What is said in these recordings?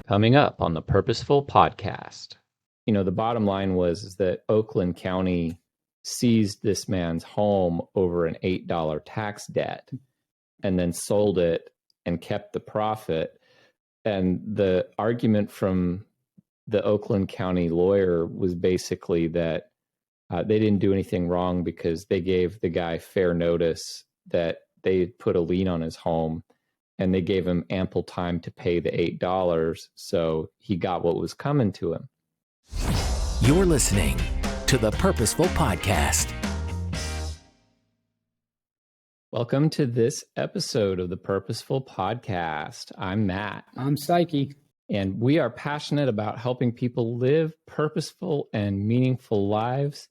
Coming up on the Purposeful Podcast. The bottom line was that Oakland County seized this man's home over an $8 tax debt and then sold it and kept the profit. And the argument from the Oakland County lawyer was basically that they didn't do anything wrong because they gave the guy fair notice that they put a lien on his home, and they gave him ample time to pay the $8, so he got what was coming to him. You're listening to the Purposeful Podcast. Welcome to this episode of the Purposeful Podcast. I'm Matt. I'm Saki. And we are passionate about helping people live purposeful and meaningful lives.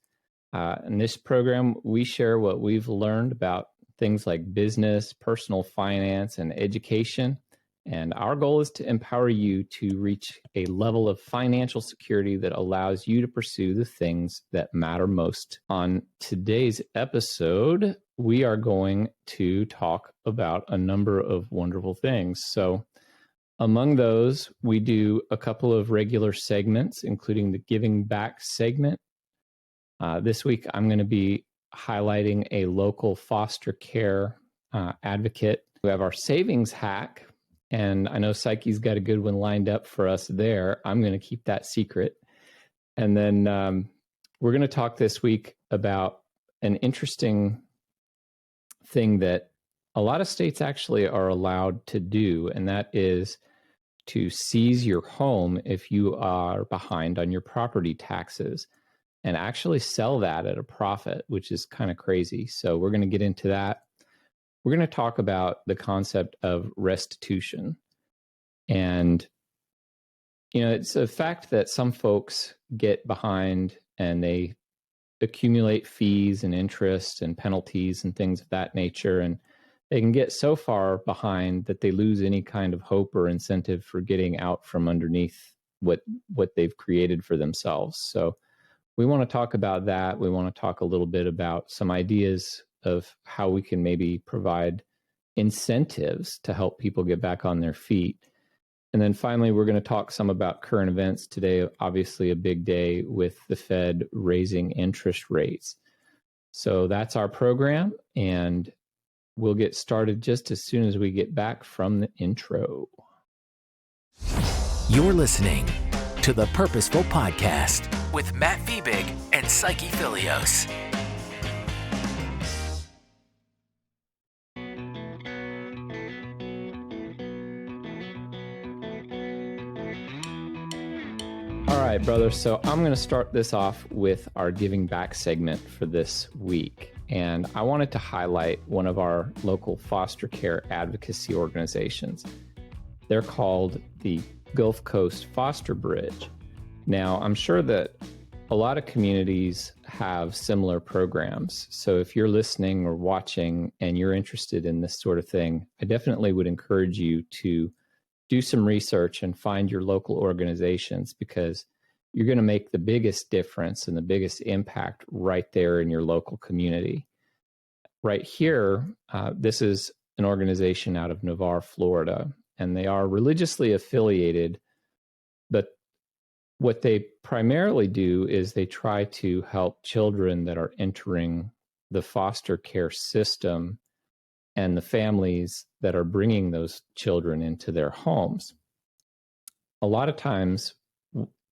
In this program, we share what we've learned about things like business, personal finance, and education. And our goal is to empower you to reach a level of financial security that allows you to pursue the things that matter most. On today's episode, we are going to talk about a number of wonderful things. So among those, we do a couple of regular segments, including the Giving Back segment. This week, I'm going to be highlighting a local foster care advocate. We have our savings hack, and I know Saki's got a good one lined up for us there. I'm going to keep that secret. And then we're going to talk this week about an interesting thing that a lot of states actually are allowed to do, and that is to seize your home if you are behind on your property taxes and actually sell that at a profit, which is kind of crazy. So we're going to get into that. We're going to talk about the concept of restitution. And, it's a fact that some folks get behind and they accumulate fees and interest and penalties and things of that nature. And they can get so far behind that they lose any kind of hope or incentive for getting out from underneath what they've created for themselves. So we want to talk about that. We want to talk a little bit about some ideas of how we can maybe provide incentives to help people get back on their feet. And then finally, we're going to talk some about current events today. Obviously, a big day with the Fed raising interest rates. So that's our program, and we'll get started just as soon as we get back from the intro. You're listening to the Purposeful Podcast with Matt Fiebig and Saki Filios. All right, brother. So I'm going to start this off with our Giving Back segment for this week. And I wanted to highlight one of our local foster care advocacy organizations. They're called the Gulf Coast Foster Bridge. Now, I'm sure that a lot of communities have similar programs. So if you're listening or watching and you're interested in this sort of thing, I definitely would encourage you to do some research and find your local organizations, because you're going to make the biggest difference and the biggest impact right there in your local community. Right here, this is an organization out of Navarre, Florida, and they are religiously affiliated, but what they primarily do is they try to help children that are entering the foster care system and the families that are bringing those children into their homes. A lot of times,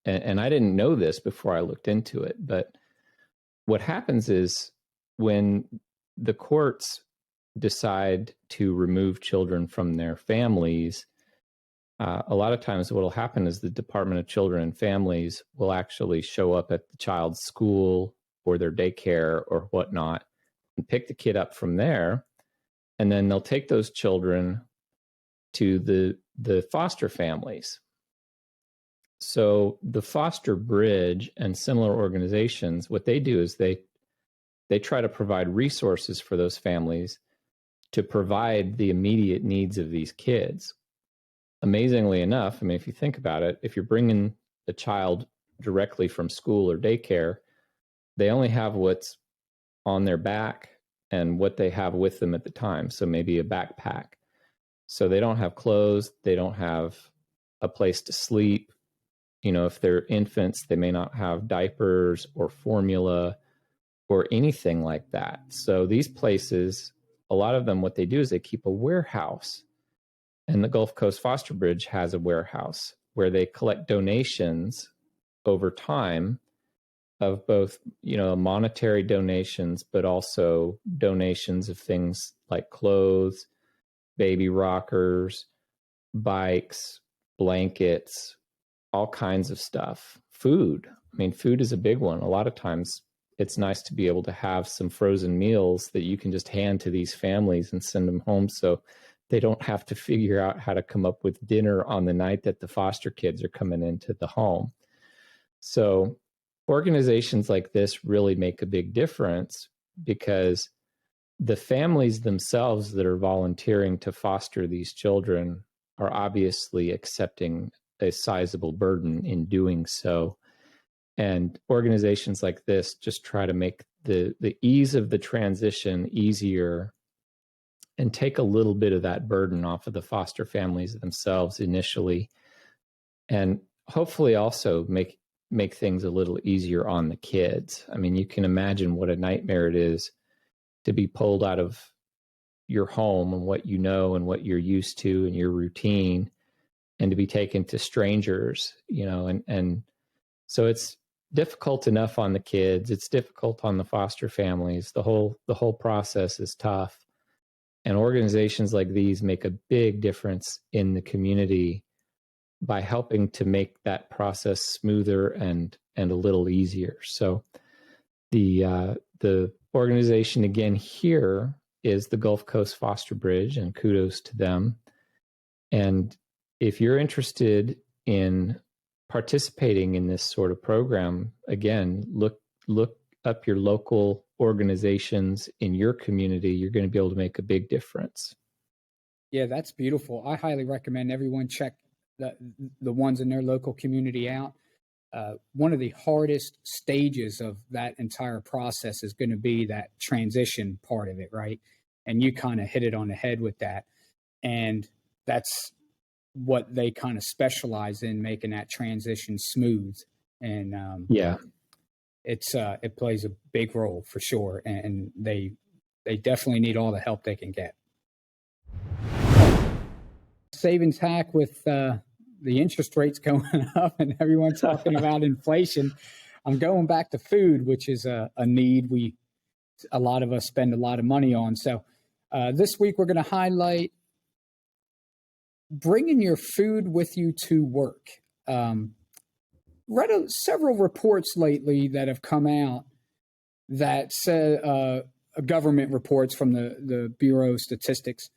and I didn't know this before I looked into it, but what happens is when the courts decide to remove children from their families, a lot of times what will happen is the Department of Children and Families will actually show up at the child's school or their daycare or whatnot and pick the kid up from there. And then they'll take those children to the foster families. So the Foster Bridge and similar organizations, what they do is they try to provide resources for those families to provide the immediate needs of these kids. Amazingly enough, I mean, if you think about it, if you're bringing a child directly from school or daycare, they only have what's on their back and what they have with them at the time. So maybe a backpack. So they don't have clothes, they don't have a place to sleep. If they're infants, they may not have diapers or formula or anything like that. So these places, a lot of them, what they do is they keep a warehouse. And the Gulf Coast Foster Bridge has a warehouse where they collect donations over time of both, monetary donations, but also donations of things like clothes, baby rockers, bikes, blankets, all kinds of stuff. Food. I mean, food is a big one. A lot of times it's nice to be able to have some frozen meals that you can just hand to these families and send them home so they don't have to figure out how to come up with dinner on the night that the foster kids are coming into the home. So organizations like this really make a big difference because the families themselves that are volunteering to foster these children are obviously accepting a sizable burden in doing so. And organizations like this just try to make the ease of the transition easier and take a little bit of that burden off of the foster families themselves initially, and hopefully also make things a little easier on the kids. I mean, you can imagine what a nightmare it is to be pulled out of your home and what you know and what you're used to and your routine, and to be taken to strangers, and so it's difficult enough on the kids. It's difficult on the foster families. The whole process is tough. And organizations like these make a big difference in the community by helping to make that process smoother and a little easier. So the organization again here is the Gulf Coast Foster Bridge, and kudos to them. And if you're interested in participating in this sort of program, again, look up your local organizations in your community. You're going to be able to make a big difference. Yeah, that's beautiful. I highly recommend everyone check the ones in their local community out. One of the hardest stages of that entire process is going to be that transition part of it, right? And you kind of hit it on the head with that. And that's what they kind of specialize in, making that transition smooth. And it plays a big role for sure. And they definitely need all the help they can get. Savings hack with the interest rates going up and everyone talking about inflation. I'm going back to food, which is a need a lot of us spend a lot of money on. So this week we're going to highlight bringing your food with you to work. Read several reports lately that have come out that say government reports from the Bureau of Statistics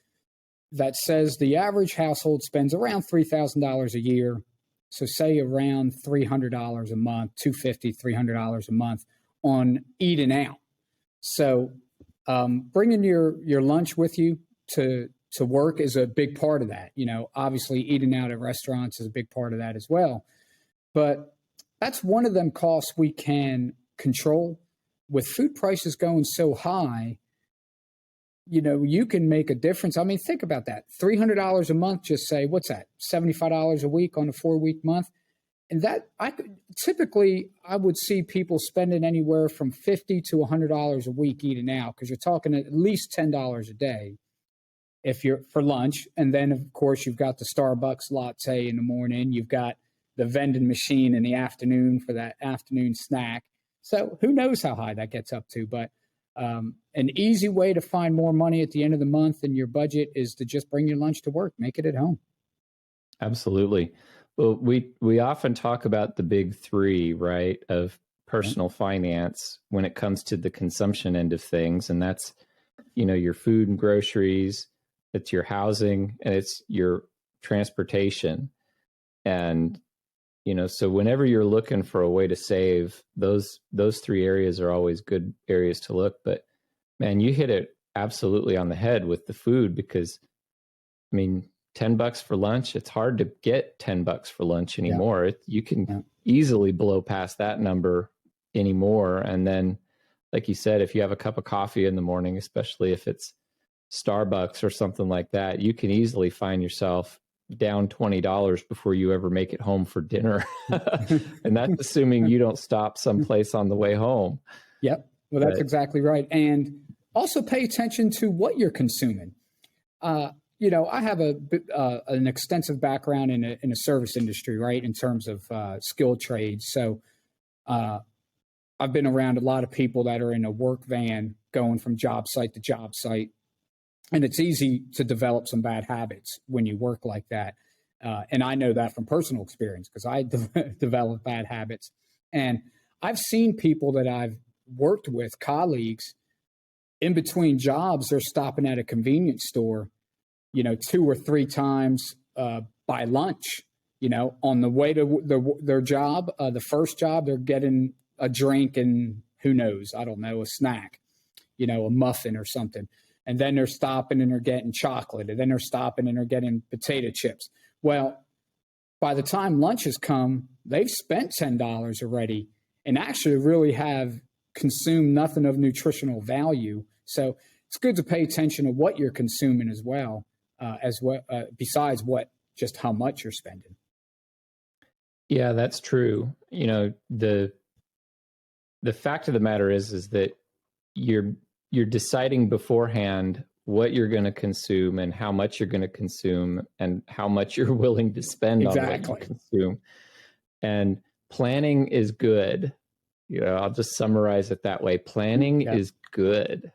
that says the average household spends around $3,000 a year. So say around $300 a month, $250, $300 a month on eating out. So bringing your lunch with you to work is a big part of that. Obviously eating out at restaurants is a big part of that as well. But that's one of them costs we can control. With food prices going so high, you can make a difference. I mean, think about that. $300 a month, just say, what's that? $75 a week on a 4-week month. And that I would see people spending anywhere from $50 to $100 a week eating out, because you're talking at least $10 a day if you're for lunch. And then, of course, you've got the Starbucks latte in the morning. You've got the vending machine in the afternoon for that afternoon snack. So who knows how high that gets up to. But an easy way to find more money at the end of the month in your budget is to just bring your lunch to work. Make it at home. Absolutely. Well, we often talk about the big three, right, of personal finance when it comes to the consumption end of things. And that's, your food and groceries, it's your housing, and it's your transportation. And, so whenever you're looking for a way to save, those three areas are always good areas to look. But man, you hit it absolutely on the head with the food, because I mean, $10 for lunch, it's hard to get $10 for lunch anymore. Yeah. You can easily blow past that number anymore. And then, like you said, if you have a cup of coffee in the morning, especially if it's Starbucks or something like that, you can easily find yourself, down $20 before you ever make it home for dinner. And that's assuming you don't stop someplace on the way home. Yep. Well, that's exactly right. And also pay attention to what you're consuming. I have an extensive background in a service industry, right, in terms of skilled trades. So I've been around a lot of people that are in a work van going from job site to job site. And it's easy to develop some bad habits when you work like that. And I know that from personal experience because I developed bad habits. And I've seen people that I've worked with, colleagues, in between jobs, they're stopping at a convenience store, 2 or 3 times by lunch, on the way to their job. The first job, they're getting a drink and who knows, I don't know, a snack, a muffin or something. And then they're stopping and they're getting chocolate. And then they're stopping and they're getting potato chips. Well, by the time lunch has come, they've spent $10 already and actually really have consumed nothing of nutritional value. So it's good to pay attention to what you're consuming as well, besides just how much you're spending. Yeah, that's true. The fact of the matter is that you're deciding beforehand what you're going to consume and how much you're going to consume and how much you're willing to spend on what you consume. And planning is good. I'll just summarize it that way. Planning is good.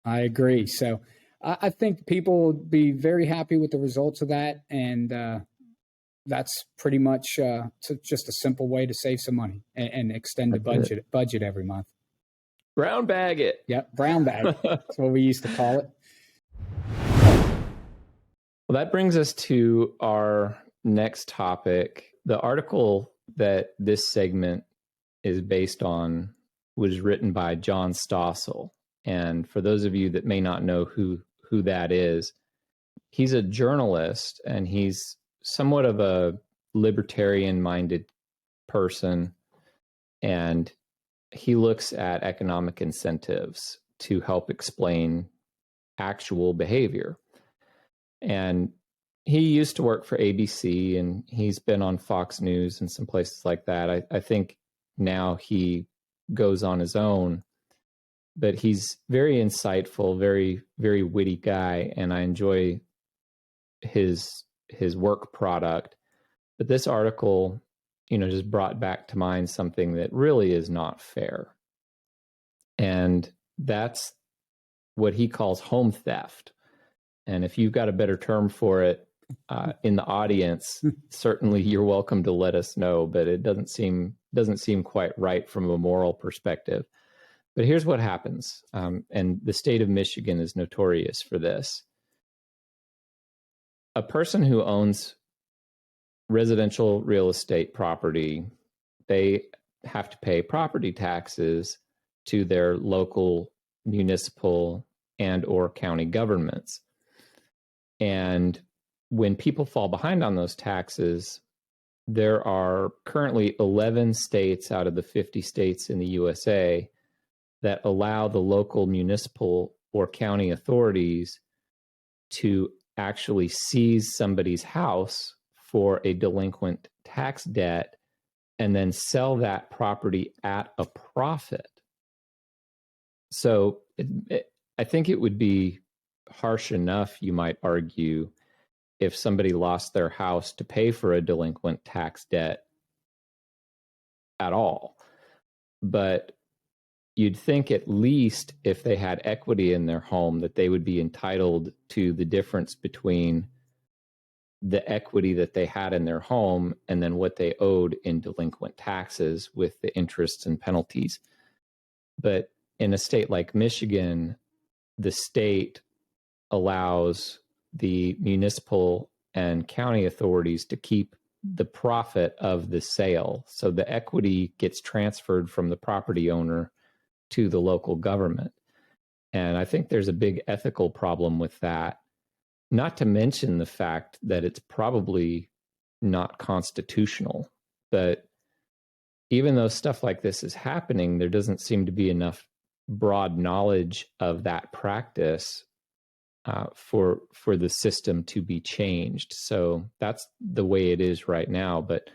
I agree. So I think people will be very happy with the results of that. And that's pretty much just a simple way to save some money and extend the budget every month. Brown bag it. Yep, brown bag. That's what we used to call it. Well, that brings us to our next topic. The article that this segment is based on was written by John Stossel. And for those of you that may not know who that is, he's a journalist and he's somewhat of a libertarian-minded person. And he looks at economic incentives to help explain actual behavior. And he used to work for ABC and he's been on Fox News and some places like that. I think now he goes on his own, but he's very insightful, very, very witty guy. And I enjoy his work product. But this article, just brought back to mind something that really is not fair. And that's what he calls home theft. And if you've got a better term for it in the audience, certainly you're welcome to let us know, but it doesn't seem quite right from a moral perspective. But here's what happens. And the state of Michigan is notorious for this. A person who owns residential real estate property, they have to pay property taxes to their local municipal and or county governments. And when people fall behind on those taxes, there are currently 11 states out of the 50 states in the USA that allow the local municipal or county authorities to actually seize somebody's house for a delinquent tax debt and then sell that property at a profit. So I think it would be harsh enough, you might argue, if somebody lost their house to pay for a delinquent tax debt at all. But you'd think at least if they had equity in their home that they would be entitled to the difference between the equity that they had in their home and then what they owed in delinquent taxes with the interests and penalties. But in a state like Michigan, the state allows the municipal and county authorities to keep the profit of the sale. So the equity gets transferred from the property owner to the local government. And I think there's a big ethical problem with that, not to mention the fact that it's probably not constitutional. But even though stuff like this is happening, there doesn't seem to be enough broad knowledge of that practice for the system to be changed. So that's the way it is right now. But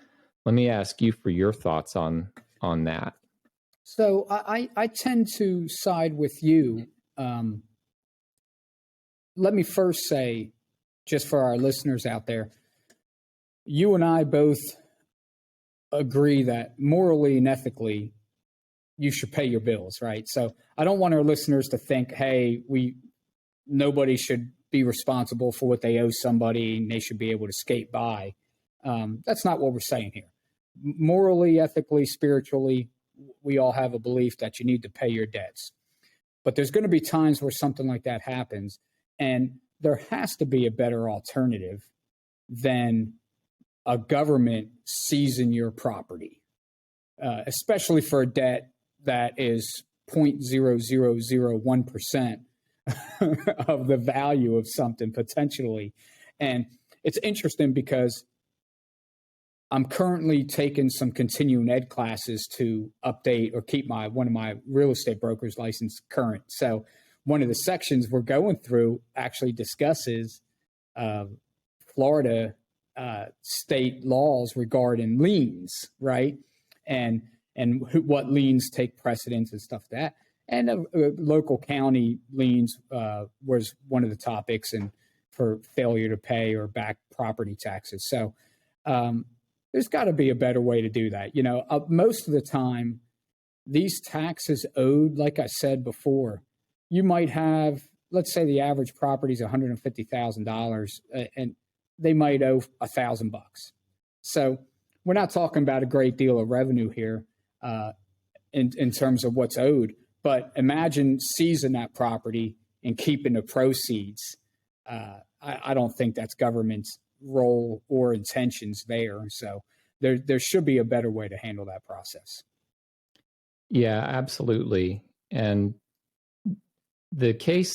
let me ask you for your thoughts on that. So I tend to side with you. Let me first say, just for our listeners out there, you and I both agree that morally and ethically, you should pay your bills, right? So I don't want our listeners to think, hey, nobody should be responsible for what they owe somebody and they should be able to skate by. That's not what we're saying here. Morally, ethically, spiritually, we all have a belief that you need to pay your debts. But there's going to be times where something like that happens, and there has to be a better alternative than a government seizing your property, especially for a debt that is 0.0001% of the value of something potentially. And it's interesting because I'm currently taking some continuing ed classes to update or keep one of my real estate broker's license current. So one of the sections we're going through actually discusses Florida state laws regarding liens, right? And what liens take precedence and stuff like that. And local county liens was one of the topics, and for failure to pay or back property taxes. So there's got to be a better way to do that. Most of the time, these taxes owed, like I said before, you might have, let's say the average property is $150,000, and they might owe $1,000. So we're not talking about a great deal of revenue here in terms of what's owed. But imagine seizing that property and keeping the proceeds. I don't think that's government's role or intentions there. So there should be a better way to handle that process. Yeah, absolutely. And the case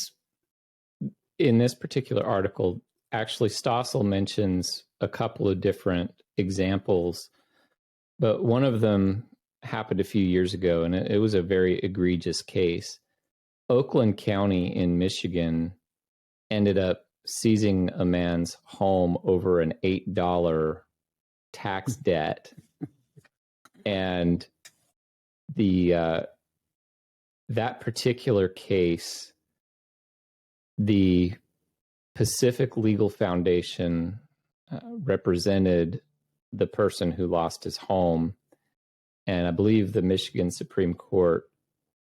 in this particular article, actually Stossel mentions a couple of different examples, but one of them happened a few years ago, and it was a very egregious case. Oakland County in Michigan ended up seizing a man's home over an $8 tax debt. And that particular case, the Pacific Legal Foundation represented the person who lost his home. And I believe the Michigan Supreme Court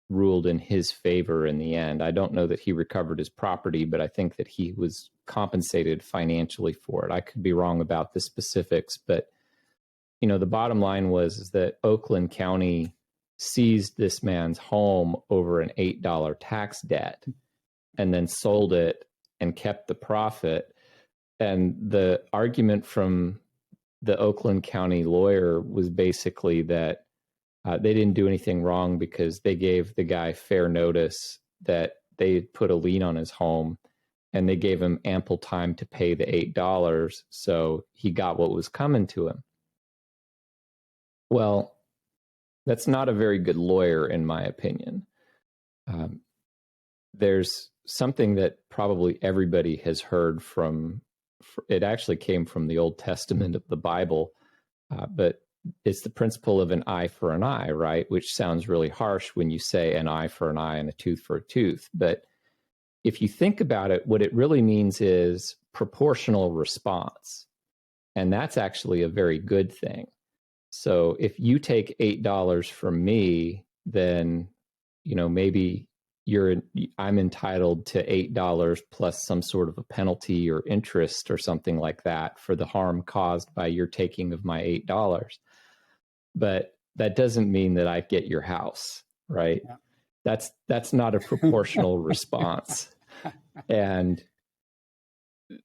ruled in his favor in the end. I don't know that he recovered his property, but I think that he was compensated financially for it. I could be wrong about the specifics, but the bottom line was that Oakland County seized this man's home over an $8 tax debt and then sold it and kept the profit. And the argument from the Oakland County lawyer was basically that they didn't do anything wrong because they gave the guy fair notice that they put a lien on his home, and they gave him ample time to pay the $8, so he got what was coming to him. Well, that's not a very good lawyer, in my opinion. There's something that probably everybody has heard from. It actually came from the Old Testament of the Bible, but it's the principle of an eye for an eye, right? Which sounds really harsh when you say an eye for an eye and a tooth for a tooth. But if you think about it, what it really means is proportional response. And that's actually a very good thing. So if you take $8 from me, then, maybe I'm entitled to $8 plus some sort of a penalty or interest or something like that for the harm caused by your taking of my $8. But that doesn't mean that I get your house, right? Yeah. That's not a proportional response. And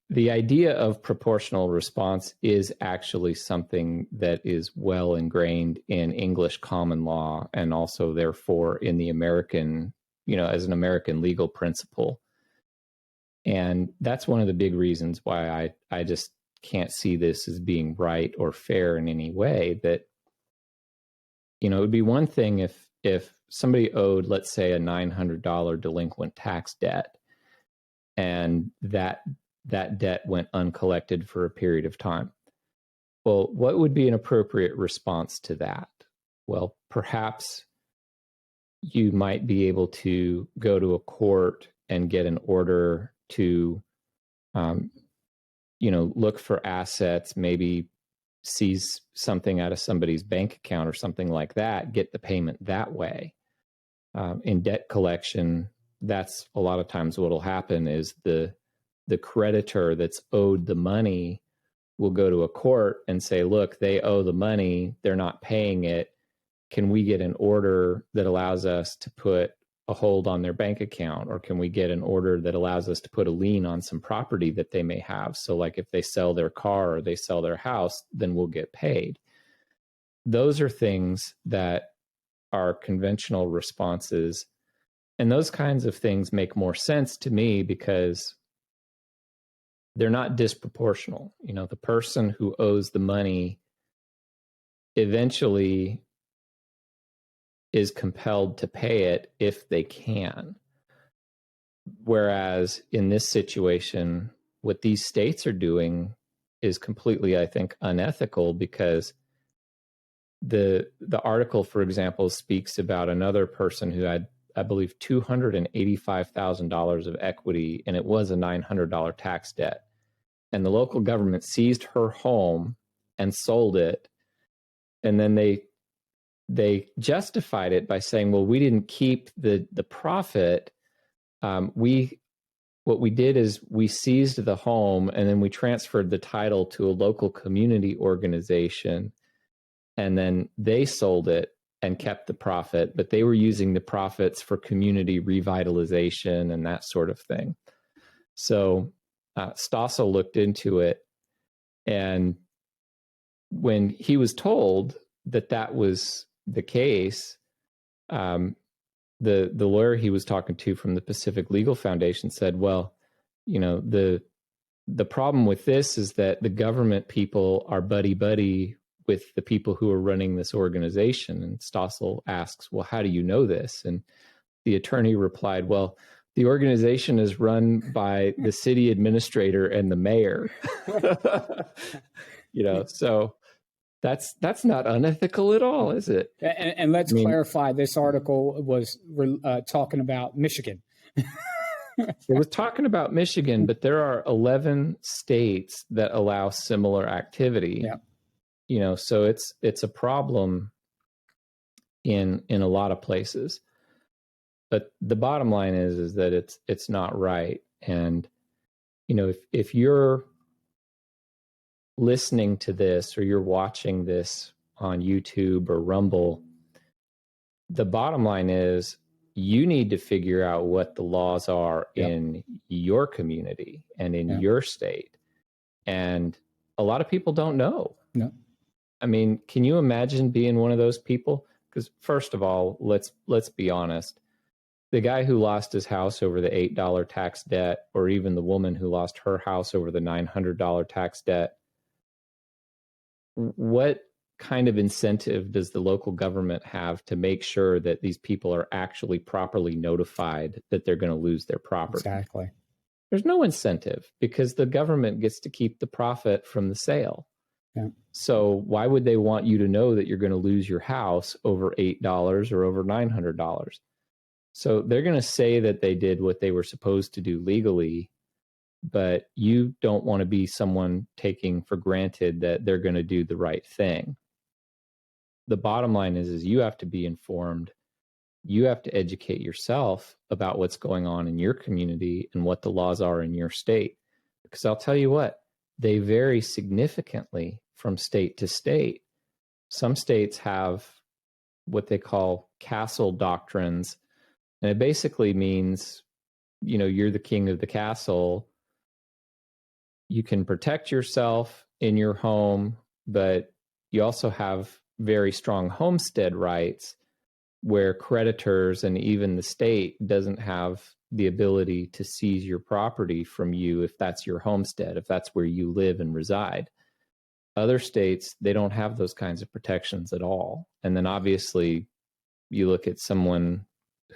the idea of proportional response is actually something that is well ingrained in English common law, and also therefore in the American, as an American legal principle. And that's one of the big reasons why I just can't see this as being right or fair in any way. That, it would be one thing if somebody owed, let's say, a $900 delinquent tax debt, and that debt went uncollected for a period of time. Well, what would be an appropriate response to that? Well, perhaps you might be able to go to a court and get an order to, look for assets, maybe seize something out of somebody's bank account or something like that, get the payment that way. In debt collection, that's a lot of times what will happen is the creditor that's owed the money will go to a court and say, look, they owe the money, they're not paying it. Can we get an order that allows us to put a hold on their bank account? Or can we get an order that allows us to put a lien on some property that they may have? So like if they sell their car or they sell their house, then we'll get paid. Those are things that are conventional responses. And those kinds of things make more sense to me because they're not disproportional. The person who owes the money eventually is compelled to pay it if they can. Whereas in this situation, what these states are doing is completely, I think, unethical, because the article, for example, speaks about another person who had, I believe, $285,000 of equity, and it was a $900 tax debt. And the local government seized her home and sold it. And then they justified it by saying, well, we didn't keep the profit. What we did is we seized the home and then we transferred the title to a local community organization. And then they sold it and kept the profit, but they were using the profits for community revitalization and that sort of thing. So Stossel looked into it, and when he was told that was the case, the lawyer he was talking to from the Pacific Legal Foundation said, well, the problem with this is that the government people are buddy-buddy with the people who are running this organization. And Stossel asks, well, how do you know this? And the attorney replied, well, the organization is run by the city administrator and the mayor. So that's not unethical at all, is it? And let's clarify, this article was talking about Michigan. It was talking about Michigan, but there are 11 states that allow similar activity. Yeah. So it's a problem in a lot of places. But the bottom line is that it's not right. And if you're listening to this or you're watching this on YouTube or Rumble, the bottom line is you need to figure out what the laws are in your community and in your state. And a lot of people don't know. No. I mean, can you imagine being one of those people? Because first of all, let's be honest. The guy who lost his house over the $8 tax debt, or even the woman who lost her house over the $900 tax debt, what kind of incentive does the local government have to make sure that these people are actually properly notified that they're going to lose their property? Exactly. There's no incentive, because the government gets to keep the profit from the sale. Yeah. So why would they want you to know that you're going to lose your house over $8 or over $900? So they're going to say that they did what they were supposed to do legally, but you don't want to be someone taking for granted that they're going to do the right thing. The bottom line is you have to be informed. You have to educate yourself about what's going on in your community and what the laws are in your state. Because I'll tell you what, they vary significantly from state to state. Some states have what they call castle doctrines. And it basically means, you're the king of the castle. You can protect yourself in your home, but you also have very strong homestead rights where creditors and even the state doesn't have the ability to seize your property from you if that's your homestead, if that's where you live and reside. Other states, they don't have those kinds of protections at all. And then obviously you look at someone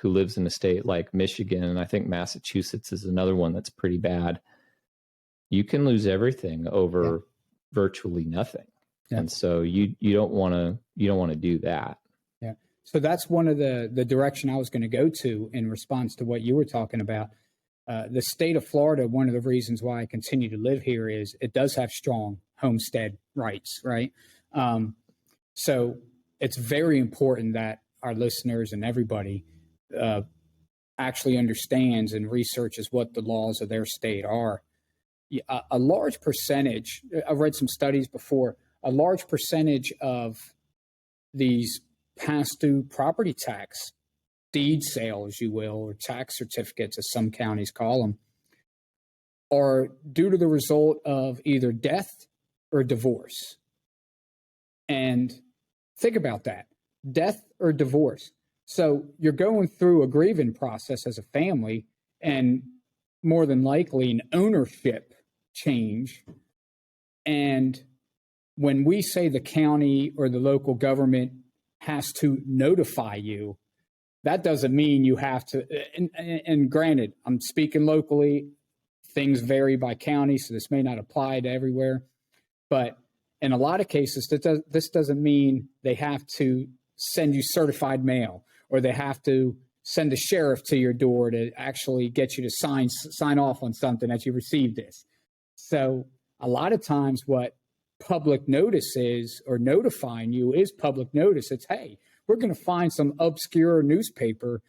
who lives in a state like Michigan, and I think Massachusetts is another one that's pretty bad, you can lose everything over virtually nothing. Yeah. And so you don't want to do that. Yeah. So that's one of the direction I was going to go to in response to what you were talking about. The state of Florida, one of the reasons why I continue to live here is it does have strong homestead rights, right? So it's very important that our listeners and everybody actually understands and researches what the laws of their state are. A large percentage, I've read some studies before, a large percentage of these past due property tax deed sale, as you will, or tax certificates, as some counties call them, are due to the result of either death or divorce. And think about that, death or divorce. So you're going through a grieving process as a family, and more than likely an ownership change. And when we say the county or the local government has to notify you, that doesn't mean you have to, and granted, I'm speaking locally, things vary by county, so this may not apply to everywhere. But in a lot of cases, this doesn't mean they have to send you certified mail, or they have to send a sheriff to your door to actually get you to sign off on something that you received this. So a lot of times what public notice is, or notifying you, is public notice. It's, hey, we're going to find some obscure newspaper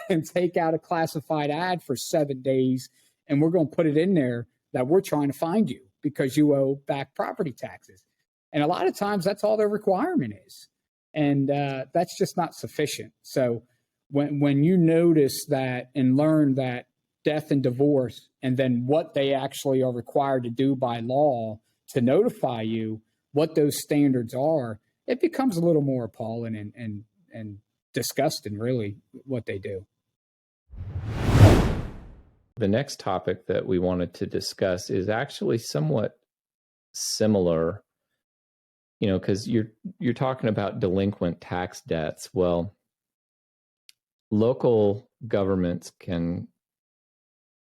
and take out a classified ad for 7 days, and we're going to put it in there that we're trying to find you because you owe back property taxes. And a lot of times that's all their requirement is. And that's just not sufficient. So when you notice that and learn that death and divorce, and then what they actually are required to do by law to notify you, what those standards are, it becomes a little more appalling and disgusting, really, what they do. The next topic that we wanted to discuss is actually somewhat similar, because you're talking about delinquent tax debts. Well, local governments can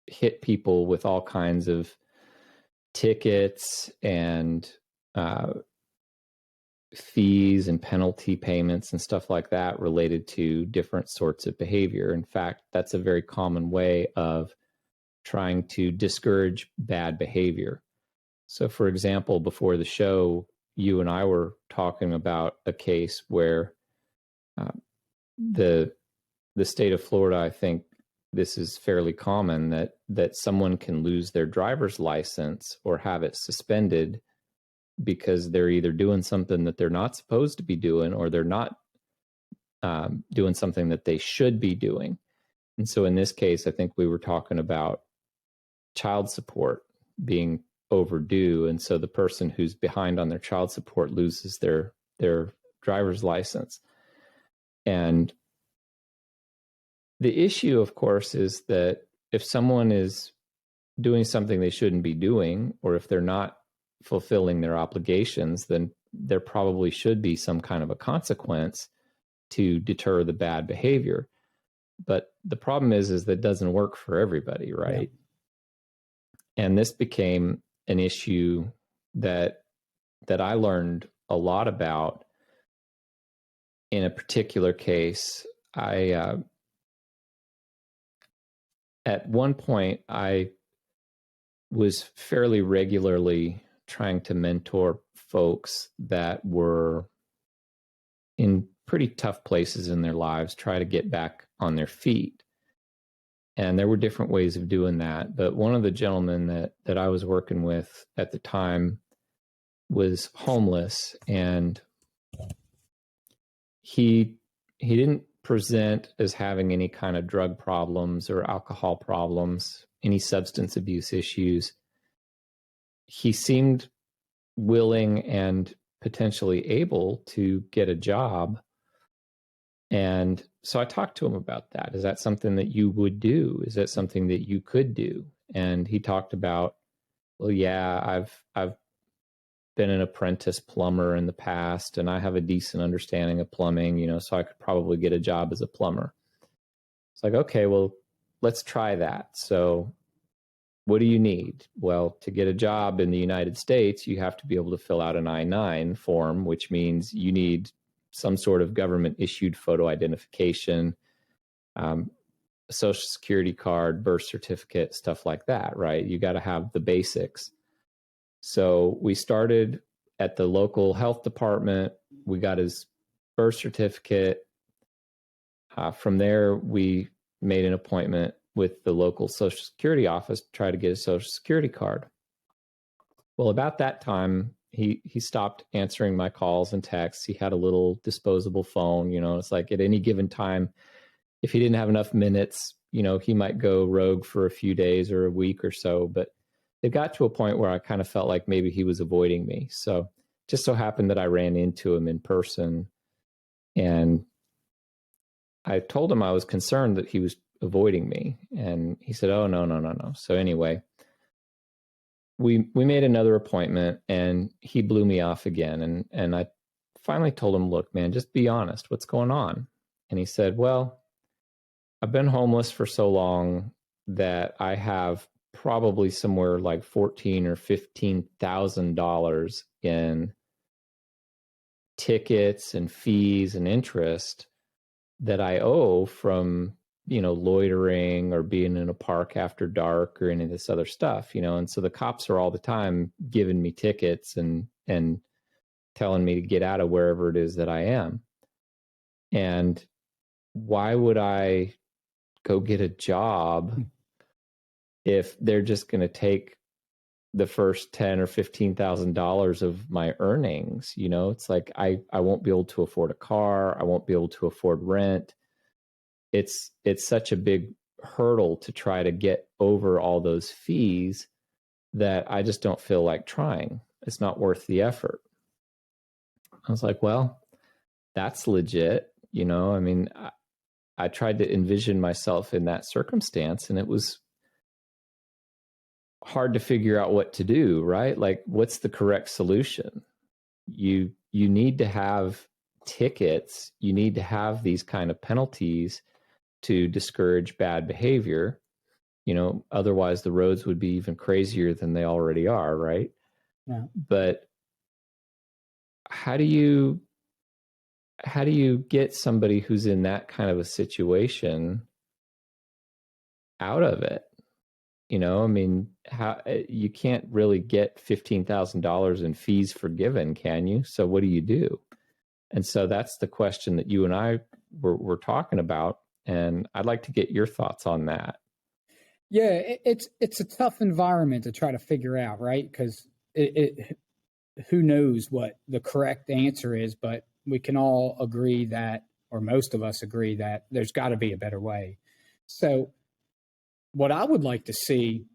hit people with all kinds of tickets and fees and penalty payments and stuff like that related to different sorts of behavior. In fact, that's a very common way of trying to discourage bad behavior. So, for example, before the show, you and I were talking about a case where the state of Florida, I think this is fairly common, that someone can lose their driver's license or have it suspended because they're either doing something that they're not supposed to be doing, or they're not doing something that they should be doing. And so in this case, I think we were talking about child support being overdue. And so the person who's behind on their child support loses their driver's license. And the issue, of course, is that if someone is doing something they shouldn't be doing, or if they're not fulfilling their obligations, then there probably should be some kind of a consequence to deter the bad behavior. But the problem is that doesn't work for everybody, right? Yeah. And this became an issue that I learned a lot about. In a particular case, at one point, I was fairly regularly trying to mentor folks that were in pretty tough places in their lives, try to get back on their feet. And there were different ways of doing that. But one of the gentlemen that I was working with at the time was homeless, and he didn't present as having any kind of drug problems or alcohol problems, any substance abuse issues. He seemed willing and potentially able to get a job. And so I talked to him about that. Is that something that you would do? Is that something that you could do? And he talked about, well, yeah, I've been an apprentice plumber in the past, and I have a decent understanding of plumbing, so I could probably get a job as a plumber. It's like, okay, well, let's try that. So what do you need? Well, to get a job in the United States, you have to be able to fill out an I-9 form, which means you need some sort of government issued photo identification, social security card, birth certificate, stuff like that, right? You got to have the basics. So we started at the local health department. We got his birth certificate. From there, we made an appointment with the local Social Security office to try to get a Social Security card. Well, about that time, he stopped answering my calls and texts. He had a little disposable phone. It's like at any given time, if he didn't have enough minutes, he might go rogue for a few days or a week or so. But it got to a point where I kind of felt like maybe he was avoiding me. So just so happened that I ran into him in person, and I told him I was concerned that he was avoiding me. And he said, oh, no. So anyway, we made another appointment, and he blew me off again. And I finally told him, look, man, just be honest. What's going on? And he said, well, I've been homeless for so long that I have probably somewhere like $14,000 or $15,000 in tickets and fees and interest that I owe from, loitering or being in a park after dark or any of this other stuff, and so the cops are all the time giving me tickets and telling me to get out of wherever it is that I am. And why would I go get a job if they're just going to take the first $10,000 or $15,000 of my earnings? It's like I won't be able to afford a car. I won't be able to afford rent. It's such a big hurdle to try to get over all those fees that I just don't feel like trying. It's not worth the effort. I was like, well, that's legit. I tried to envision myself in that circumstance, and it was hard to figure out what to do, right? Like, what's the correct solution? You need to have tickets. You need to have these kind of penalties to discourage bad behavior. Otherwise the roads would be even crazier than they already are, right? Yeah. But how do you get somebody who's in that kind of a situation out of it? How you can't really get $15,000 in fees forgiven, can you? So what do you do? And so that's the question that you and I were talking about, and I'd like to get your thoughts on that. Yeah, it's a tough environment to try to figure out, right? Because who knows what the correct answer is, but we can all agree that, or most of us agree that there's got to be a better way. So what I would like to see,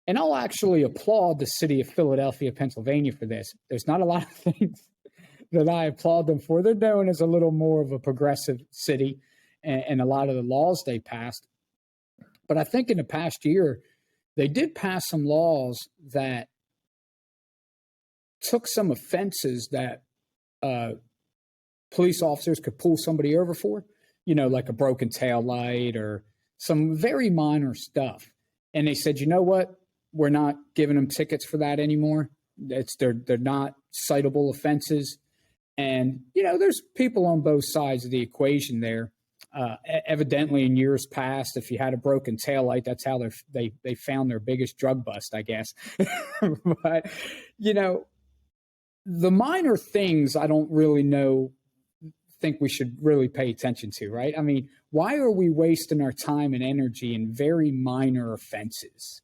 and I'll actually applaud the city of Philadelphia, Pennsylvania for this. There's not a lot of things that I applaud them for. They're known as a little more of a progressive city, and a lot of the laws they passed. But I think in the past year, they did pass some laws that took some offenses that police officers could pull somebody over for, like a broken tail light or some very minor stuff. And they said, you know what? We're not giving them tickets for that anymore. They're not citable offenses. And, there's people on both sides of the equation there. Evidently, in years past, if you had a broken taillight, that's how they found their biggest drug bust, I guess. But, the minor things I don't really think we should really pay attention to, right? I mean, why are we wasting our time and energy in very minor offenses?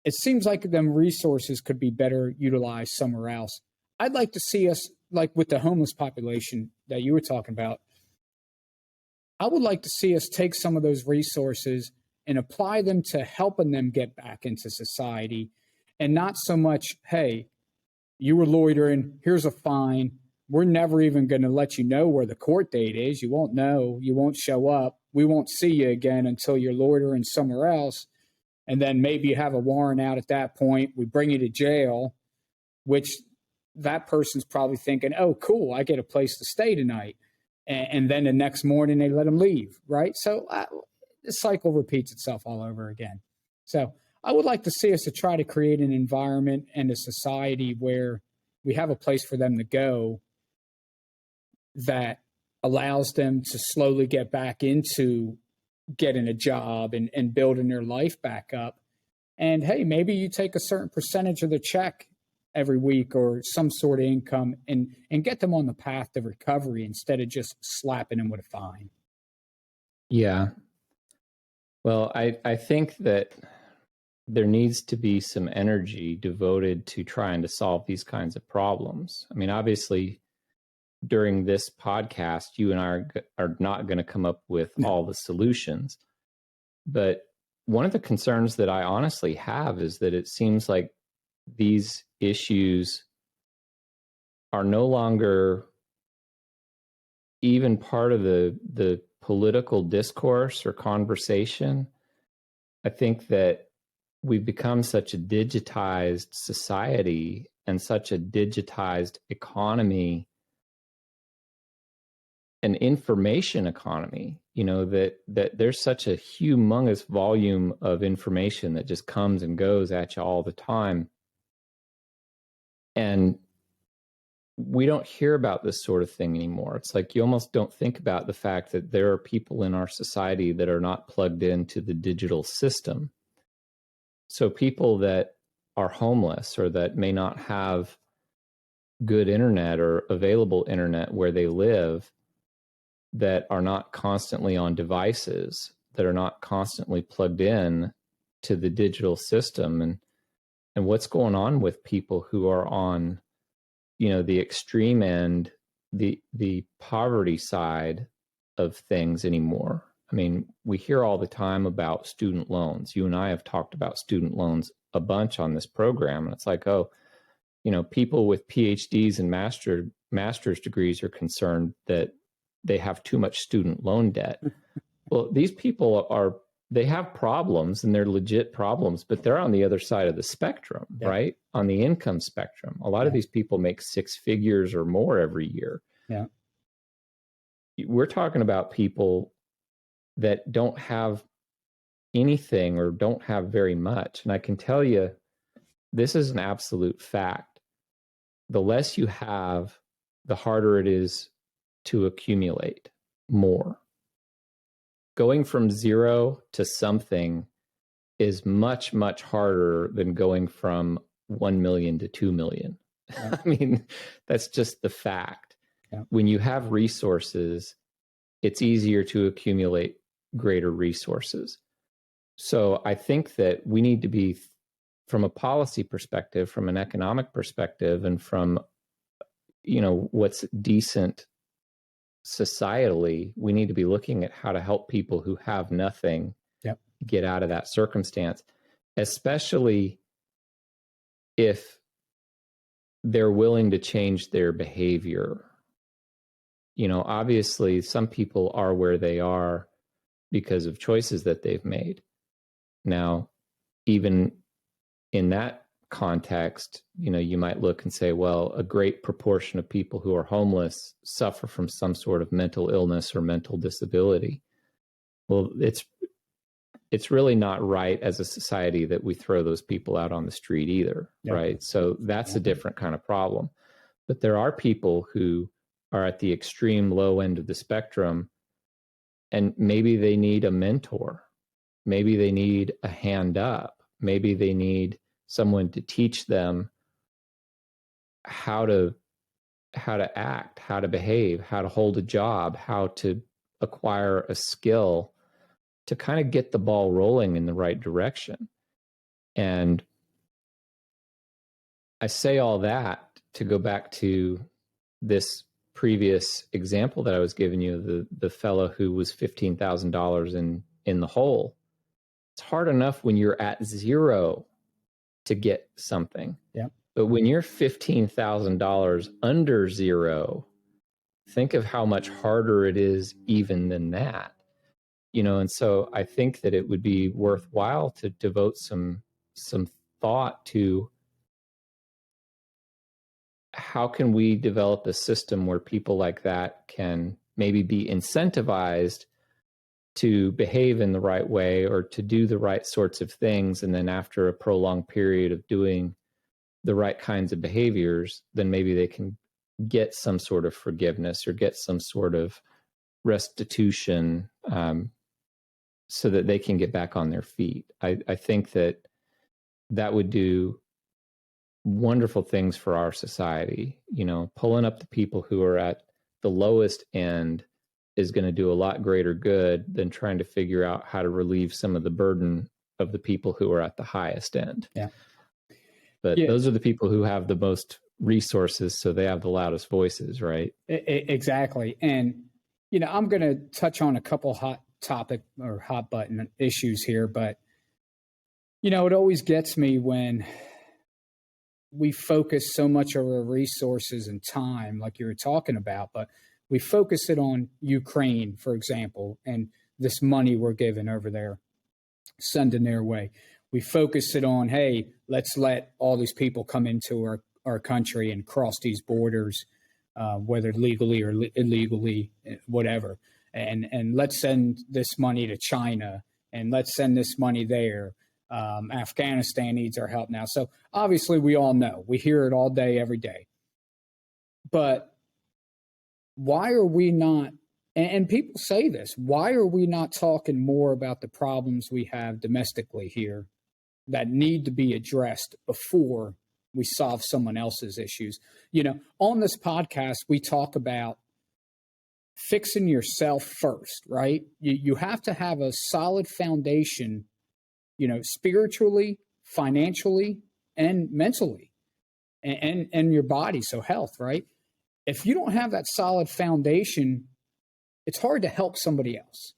It seems like them resources could be better utilized somewhere else. I'd like to see us, like with the homeless population that you were talking about, I would like to see us take some of those resources and apply them to helping them get back into society, and not so much, hey, you were loitering, here's a fine. We're never even going to let you know where the court date is. You won't know. You won't show up. We won't see you again until you're loitering somewhere else. And then maybe you have a warrant out at that point. We bring you to jail, which that person's probably thinking, oh, cool, I get a place to stay tonight. and then the next morning they let them leave, right? So the cycle repeats itself all over again. So I would like to see us to try to create an environment and a society where we have a place for them to go that allows them to slowly get back into getting a job and building their life back up. And hey, maybe you take a certain percentage of the check every week or some sort of income and get them on the path to recovery instead of just slapping them with a fine. Yeah. Well, I think that there needs to be some energy devoted to trying to solve these kinds of problems. I mean, obviously, during this podcast, you and I are not going to come up with all the solutions. But one of the concerns that I honestly have is that it seems like these issues are no longer even part of the political discourse or conversation. I think that we've become such a digitized society and such a digitized economy, an information economy, that there's such a humongous volume of information that just comes and goes at you all the time. And we don't hear about this sort of thing anymore. It's like you almost don't think about the fact that there are people in our society that are not plugged into the digital system. So people that are homeless or that may not have good internet or available internet where they live, that are not constantly on devices, that are not constantly plugged in to the digital system, and what's going on with people who are on, the extreme end, the poverty side of things anymore. I mean, we hear all the time about student loans. You and I have talked about student loans a bunch on this program, and it's like, people with PhDs and master's degrees are concerned that they have too much student loan debt. Well, these people they have problems and they're legit problems, but they're on the other side of the spectrum, right? On the income spectrum. A lot of these people make 6 figures or more every year. Yeah. We're talking about people that don't have anything or don't have very much. And I can tell you, this is an absolute fact. The less you have, the harder it is to accumulate more. Going from 0 to something is much, much harder than going from 1 million to 2 million. Yeah. I mean, that's just the fact. Yeah. When you have resources, it's easier to accumulate greater resources. So I think that we need to be, from a policy perspective, from an economic perspective, and from, what's decent societally, we need to be looking at how to help people who have nothing get out of that circumstance, especially if they're willing to change their behavior. Obviously, some people are where they are because of choices that they've made. Now, even in that context, you might look and say, well, a great proportion of people who are homeless suffer from some sort of mental illness or mental disability. Well, it's really not right as a society that we throw those people out on the street either, right? So that's a different kind of problem. But there are people who are at the extreme low end of the spectrum, and maybe they need a mentor. Maybe they need a hand up. Maybe they need someone to teach them how to act, how to behave, how to hold a job, how to acquire a skill to kind of get the ball rolling in the right direction. And I say all that to go back to this previous example that I was giving you, the fellow who was $15,000 in the hole. It's hard enough when you're at 0 to get something. Yeah. But when you're $15,000 under 0, think of how much harder it is even than that. And so I think that it would be worthwhile to devote some thought to how can we develop a system where people like that can maybe be incentivized to behave in the right way or to do the right sorts of things. And then after a prolonged period of doing the right kinds of behaviors, then maybe they can get some sort of forgiveness or get some sort of restitution, so that they can get back on their feet. I think that would do wonderful things for our society. Pulling up the people who are at the lowest end is going to do a lot greater good than trying to figure out how to relieve some of the burden of the people who are at the highest end. Yeah. But those are the people who have the most resources, so they have the loudest voices, right? Exactly. And, I'm going to touch on a couple hot button issues here, but, it always gets me when we focus so much of our resources and time, like you were talking about, but we focus it on Ukraine, for example, and this money we're giving over there, sending their way. We focus it on, hey, let's let all these people come into our country and cross these borders, whether legally or illegally, whatever. And let's send this money to China, and let's send this money there. Afghanistan needs our help now. So obviously we all know, we hear it all day, every day. But why are we not, and people say this, why are we not talking more about the problems we have domestically here that need to be addressed before we solve someone else's issues? On this podcast, we talk about fixing yourself first, right? You have to have a solid foundation, spiritually, financially, and mentally, and your body, so health, right? If you don't have that solid foundation, it's hard to help somebody else.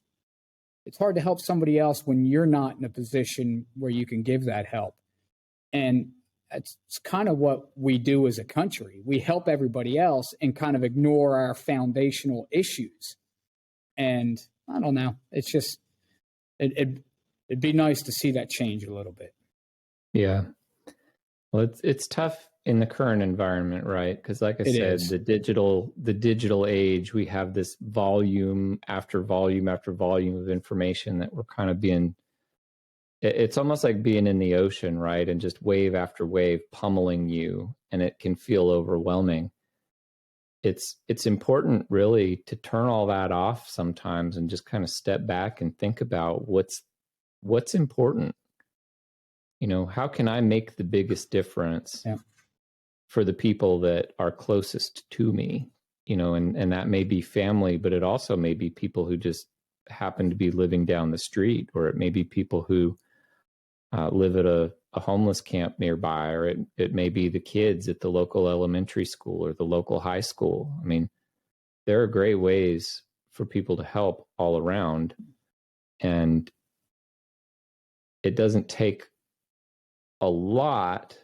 It's hard to help somebody else when you're not in a position where you can give that help. And it's kind of what we do as a country. We help everybody else and kind of ignore our foundational issues. And I don't know. It's just, it'd be nice to see that change a little bit. Yeah. Well, it's tough in the current environment, right? Because like I said, the digital age, we have this volume after volume after volume of information that we're kind of it's almost like being in the ocean, right? And just wave after wave pummeling you, and it can feel overwhelming. It's important really to turn all that off sometimes and just kind of step back and think about what's important. How can I make the biggest difference for the people that are closest to me? And that may be family, but it also may be people who just happen to be living down the street, or it may be people who live at a homeless camp nearby, or it may be the kids at the local elementary school or the local high school. I mean, there are great ways for people to help all around, and it doesn't take a lot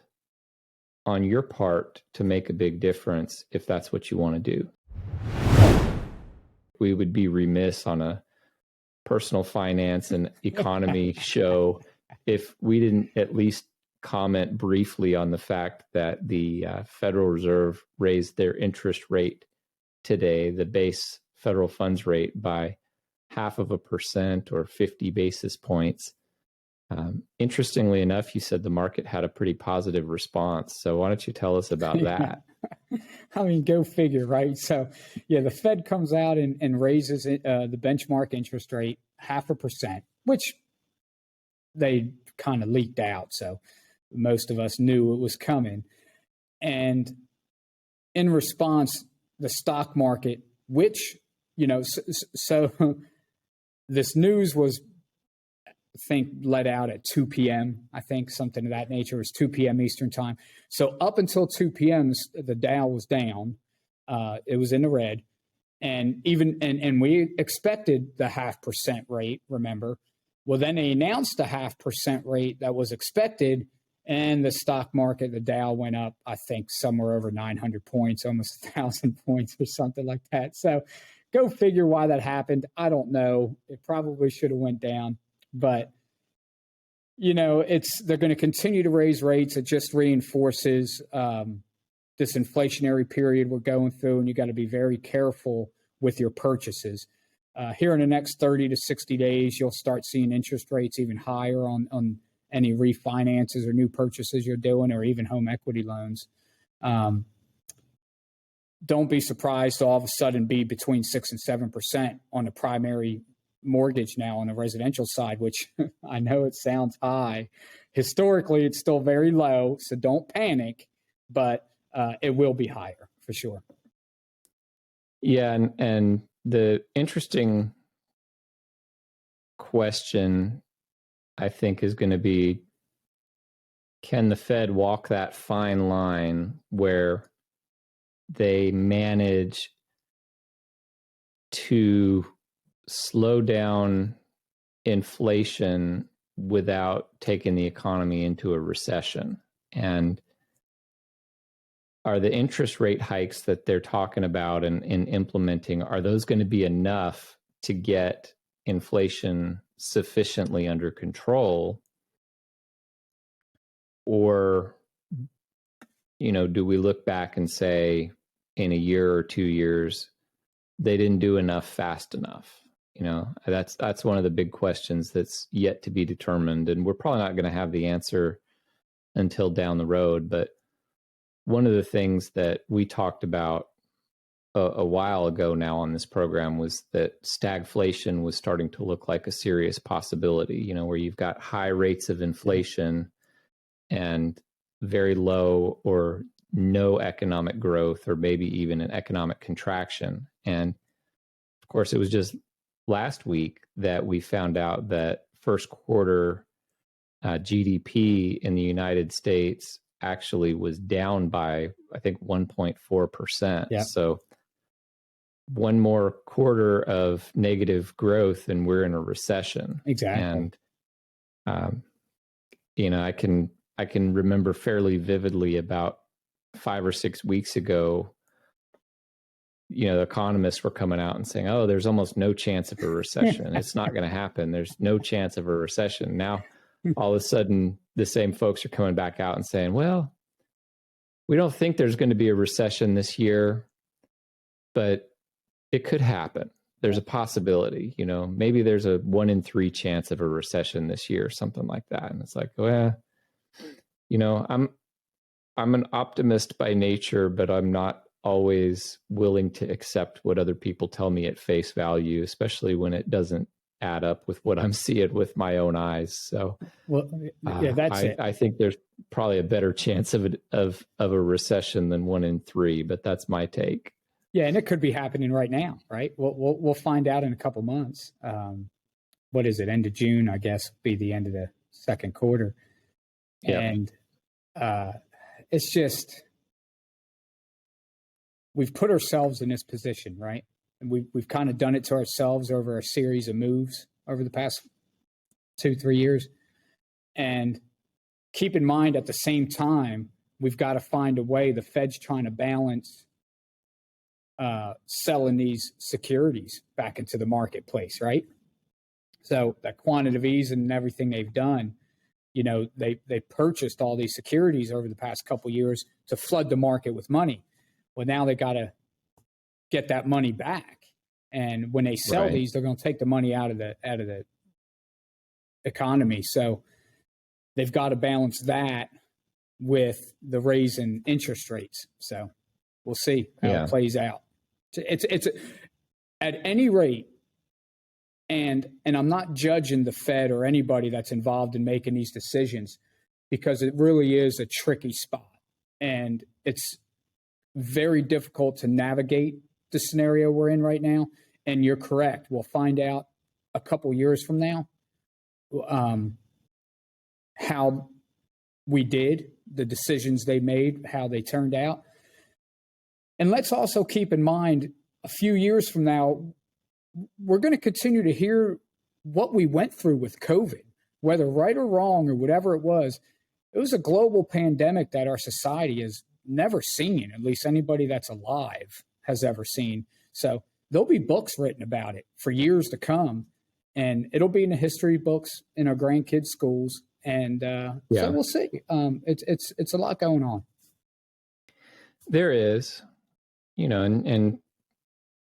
on your part to make a big difference if that's what you want to do. We would be remiss on a personal finance and economy show if we didn't at least comment briefly on the fact that the Federal Reserve raised their interest rate today, the base federal funds rate, by 0.5% or 50 basis points. Interestingly enough, you said the market had a pretty positive response. So why don't you tell us about that? I mean, go figure, right? So, the Fed comes out and raises the benchmark interest rate 0.5%, which they kind of leaked out. So most of us knew it was coming. And in response, the stock market, which, so this news was, I think, let out at 2 p.m. I think something of that nature. It was 2 p.m. Eastern time. So up until 2 p.m., the Dow was down. It was in the red. And we expected the 0.5% rate, remember? Well, then they announced the 0.5% rate that was expected, and the stock market, the Dow went up, I think, somewhere over 900 points, almost 1,000 points or something like that. So go figure why that happened. I don't know. It probably should have went down. But, they're going to continue to raise rates. It just reinforces this inflationary period we're going through, and you got to be very careful with your purchases. Here in the next 30 to 60 days, you'll start seeing interest rates even higher on any refinances or new purchases you're doing, or even home equity loans. Don't be surprised to all of a sudden be between 6 and 7% on the primary mortgage now on the residential side, which I know it sounds high. Historically, it's still very low, so don't panic, but it will be higher for sure. Yeah, and the interesting question, I think, is going to be, can the Fed walk that fine line where they manage to slow down inflation without taking the economy into a recession? And are the interest rate hikes that they're talking about and implementing, are those going to be enough to get inflation sufficiently under control? Or, do we look back and say, in a year or 2 years, they didn't do enough fast enough? That's one of the big questions that's yet to be determined. And we're probably not going to have the answer until down the road. But one of the things that we talked about a while ago now on this program was that stagflation was starting to look like a serious possibility, where you've got high rates of inflation and very low or no economic growth, or maybe even an economic contraction. And of course, it was just last week that we found out that first quarter GDP in the United States actually was down by, I think, 1.4%. Yeah. So one more quarter of negative growth and we're in a recession. Exactly. And, I can remember fairly vividly about 5 or 6 weeks ago, the economists were coming out and saying, oh, there's almost no chance of a recession. It's not going to happen. There's no chance of a recession. Now, all of a sudden, the same folks are coming back out and saying, well, we don't think there's going to be a recession this year, but it could happen. There's a possibility, maybe there's a 1 in 3 chance of a recession this year, something like that. And it's like, well, I'm an optimist by nature, but I'm not always willing to accept what other people tell me at face value, especially when it doesn't add up with what I'm seeing with my own eyes. So, that's it. I think there's probably a better chance of a recession than 1 in 3, but that's my take. Yeah, and it could be happening right now, right? We'll find out in a couple months. What is it? End of June, I guess, be the end of the second quarter. Yep. And it's just, we've put ourselves in this position, right? And we've kind of done it to ourselves over a series of moves over the past 2-3 years. And keep in mind, at the same time, we've got to find a way. The Fed's trying to balance selling these securities back into the marketplace, right? So that quantitative easing and everything they've done, they purchased all these securities over the past couple of years to flood the market with money. Well, now they got to get that money back, and when they sell these, they're going to take the money out of the economy. So they've got to balance that with the raise in interest rates. So we'll see how it plays out. It's at any rate. And I'm not judging the Fed or anybody that's involved in making these decisions, because it really is a tricky spot. And it's very difficult to navigate the scenario we're in right now. And you're correct. We'll find out a couple years from now how we did, the decisions they made, how they turned out. And let's also keep in mind, a few years from now, we're going to continue to hear what we went through with COVID, whether right or wrong or whatever it was. It was a global pandemic that our society has never seen, at least anybody that's alive has ever seen. So there'll be books written about it for years to come, and it'll be in the history books in our grandkids' schools. And so we'll see. It's a lot going on. There is, and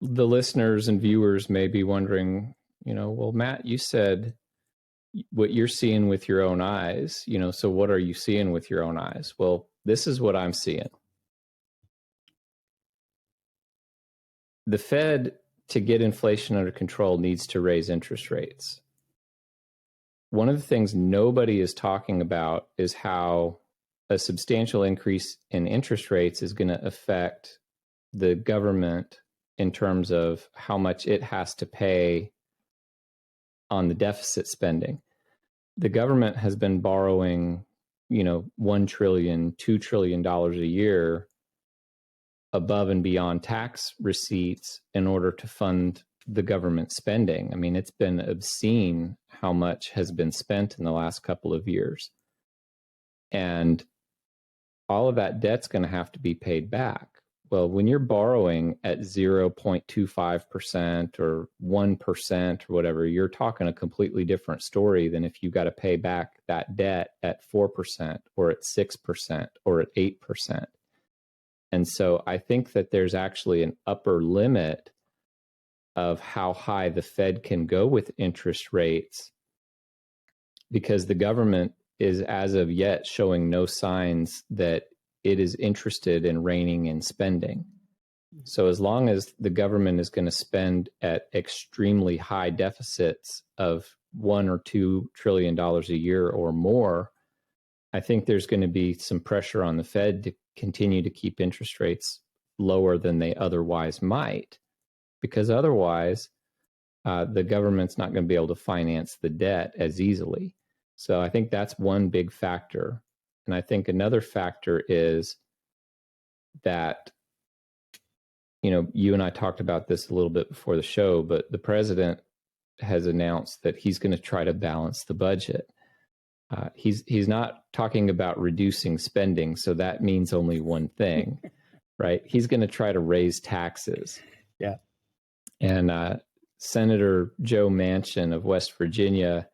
the listeners and viewers may be wondering, well, Matt, you said what you're seeing with your own eyes, so what are you seeing with your own eyes? Well, this is what I'm seeing. The Fed, to get inflation under control, needs to raise interest rates. One of the things nobody is talking about is how a substantial increase in interest rates is going to affect the government in terms of how much it has to pay on the deficit spending. The government has been borrowing, $1 trillion, $2 trillion a year above and beyond tax receipts in order to fund the government spending. I mean, it's been obscene how much has been spent in the last couple of years. And all of that debt's going to have to be paid back. Well, when you're borrowing at 0.25% or 1% or whatever, you're talking a completely different story than if you got to pay back that debt at 4% or at 6% or at 8%. And so I think that there's actually an upper limit of how high the Fed can go with interest rates, because the government is as of yet showing no signs that it is interested in reining in spending. So as long as the government is going to spend at extremely high deficits of $1 or $2 trillion a year or more, I think there's going to be some pressure on the Fed to continue to keep interest rates lower than they otherwise might, because otherwise the government's not going to be able to finance the debt as easily. So I think that's one big factor. And I think another factor is that, you and I talked about this a little bit before the show, but the president has announced that he's going to try to balance the budget. He's not talking about reducing spending, so that means only one thing, right? He's going to try to raise taxes. Yeah. And Senator Joe Manchin of West Virginia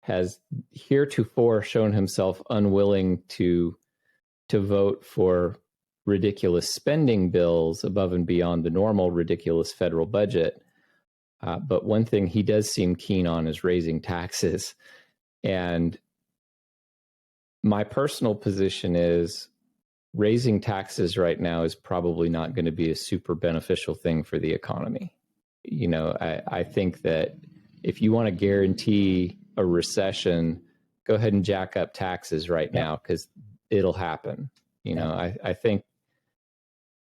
has heretofore shown himself unwilling to vote for ridiculous spending bills above and beyond the normal ridiculous federal budget. But one thing he does seem keen on is raising taxes. And my personal position is raising taxes right now is probably not going to be a super beneficial thing for the economy. I think that if you want to guarantee a recession, go ahead and jack up taxes right now, because it'll happen. I think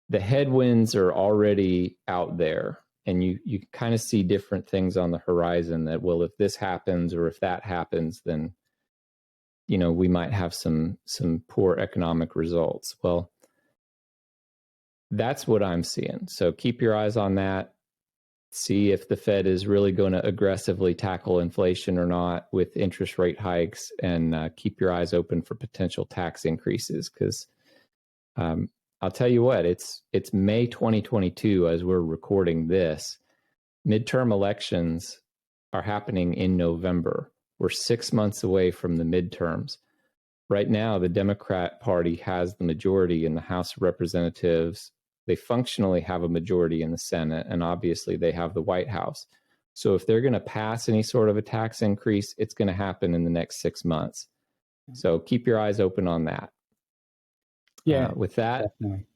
the headwinds are already out there, and you kind of see different things on the horizon that, well, if this happens or if that happens, then, we might have some poor economic results. Well, that's what I'm seeing. So keep your eyes on that. See if the Fed is really going to aggressively tackle inflation or not with interest rate hikes, and keep your eyes open for potential tax increases. Because I'll tell you what, it's May 2022 as we're recording this. Midterm elections are happening in November. We're 6 months away from the midterms. Right now, the Democrat Party has the majority in the House of Representatives. They functionally have a majority in the Senate, and obviously they have the White House. So if they're going to pass any sort of a tax increase, it's going to happen in the next 6 months. So keep your eyes open on that. Yeah. With that, definitely.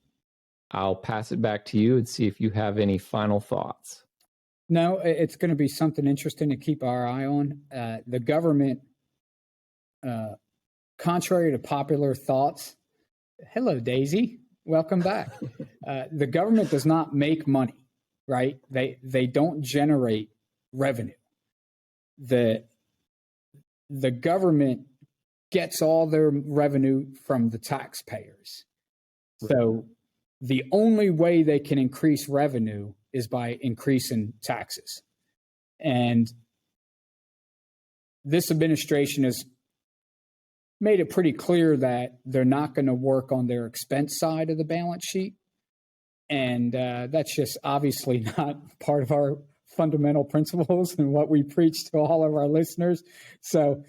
I'll pass it back to you and see if you have any final thoughts. No, it's going to be something interesting to keep our eye on. The government, contrary to popular thoughts, hello, Daisy. Welcome back. The government does not make money, right? They don't generate revenue. The government gets all their revenue from the taxpayers. So the only way they can increase revenue is by increasing taxes. And this administration has made it pretty clear that they're not going to work on their expense side of the balance sheet. And that's just obviously not part of our fundamental principles and what we preach to all of our listeners. So,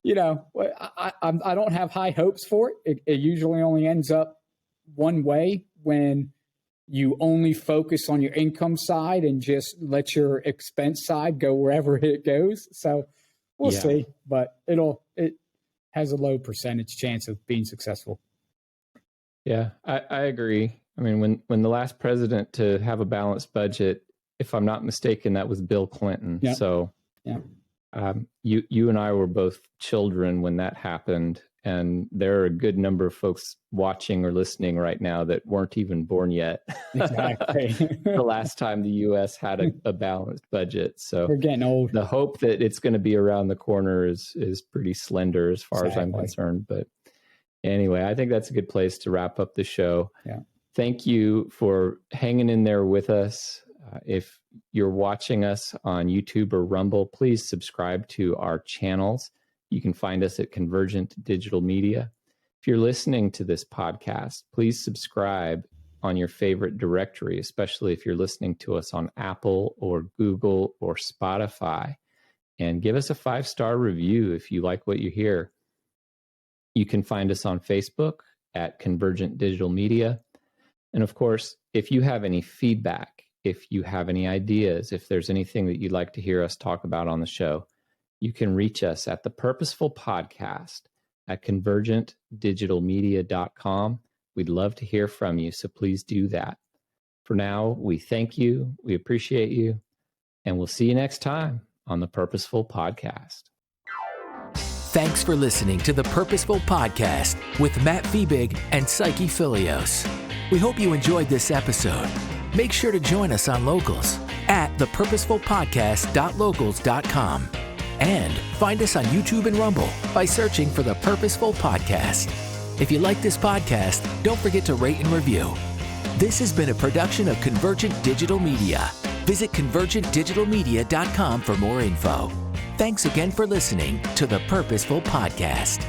I don't have high hopes for it. It usually only ends up one way when you only focus on your income side and just let your expense side go wherever it goes. So we'll see, but it has a low percentage chance of being successful. Yeah, I agree. I mean, when the last president to have a balanced budget, if I'm not mistaken, that was Bill Clinton. Yeah. So you and I were both children when that happened. And there are a good number of folks watching or listening right now that weren't even born yet. Exactly. The last time the U.S. had a balanced budget. So we're getting old. The hope that it's going to be around the corner is pretty slender as far as I'm concerned. But anyway, I think that's a good place to wrap up the show. Yeah. Thank you for hanging in there with us. If you're watching us on YouTube or Rumble, please subscribe to our channels. You can find us at Convergent Digital Media. If you're listening to this podcast, please subscribe on your favorite directory, especially if you're listening to us on Apple or Google or Spotify. And give us a 5-star review if you like what you hear. You can find us on Facebook at Convergent Digital Media. And of course, if you have any feedback, if you have any ideas, if there's anything that you'd like to hear us talk about on the show, you can reach us at the Purposeful Podcast at convergentdigitalmedia.com. We'd love to hear from you, so please do that. For now, we thank you, we appreciate you, and we'll see you next time on the Purposeful Podcast. Thanks for listening to the Purposeful Podcast with Matt Fiebig and Saki Filios. We hope you enjoyed this episode. Make sure to join us on Locals at thepurposefulpodcast.locals.com. And find us on YouTube and Rumble by searching for The Purposeful Podcast. If you like this podcast, don't forget to rate and review. This has been a production of Convergent Digital Media. Visit convergentdigitalmedia.com for more info. Thanks again for listening to The Purposeful Podcast.